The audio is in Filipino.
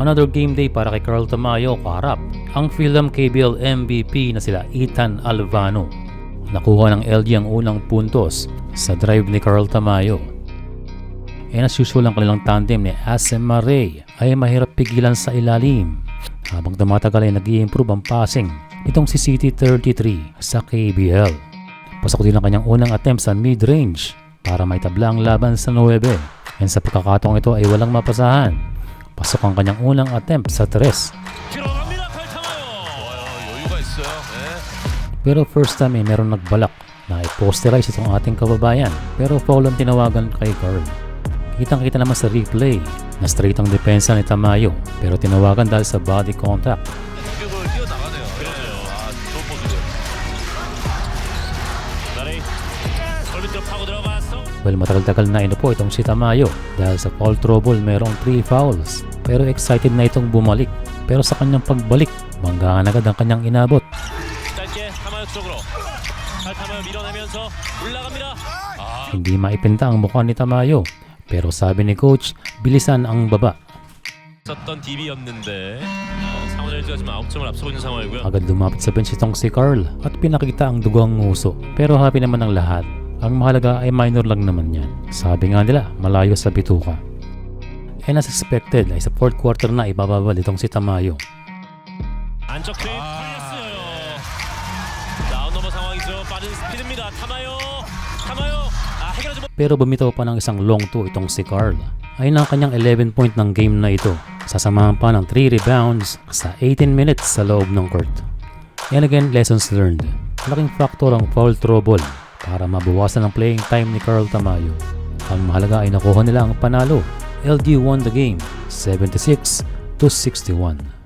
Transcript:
Another game day para kay Carl Tamayo kaharap ang Philam KBL MVP na sila Ethan Alvano. Nakuha ng LG ang unang puntos sa drive ni Carl Tamayo. And as usual, ang kanilang tandem ni Asem Maray ay mahirap pigilan sa ilalim. Habang tumatagal ay nag-i-improve ang passing nitong si CT33 sa KBL. Pasok din ang kanyang unang attempt sa mid-range para maitabla ang laban sa 9. And sa pagkakataong ito ay walang mapasahan. Pasok ang kanyang unang attempt sa 3. Pero first time ay meron nagbalak na i-posterize itong ating kababayan. Pero foul ang tinawagan kay Carl. Kitang-kita naman sa replay na straight ang depensa ni Tamayo pero tinawagan dahil sa body contact. Well, matagal-tagal na inupo itong si Tamayo dahil sa foul trouble mayroong 3 fouls. Pero excited na itong bumalik. Pero sa kanyang pagbalik, banggaan agad ang kanyang inabot. Hindi maipinta ang mukha ni Tamayo. Pero sabi ni coach, bilisan ang baba. Agad lumapit sa bench itong si Carl at pinakita ang dugang nguso. Pero happy naman ang lahat. Ang mahalaga ay minor lang naman yan. Sabi nga nila, malayo sa bituka. And as expected ay sa 4th quarter na ibababal itong si Tamayo. Pero bumitaw pa ng isang long 2 itong si Carl. Ay ng kanyang 11 point ng game na ito. Sasamahan pa ng 3 rebounds sa 18 minutes sa loob ng court. And again, lessons learned. Malaking factor ang foul trouble para mabawasan ang playing time ni Carl Tamayo. Ang mahalaga ay nakuha nila ang panalo. LG won the game 76-61.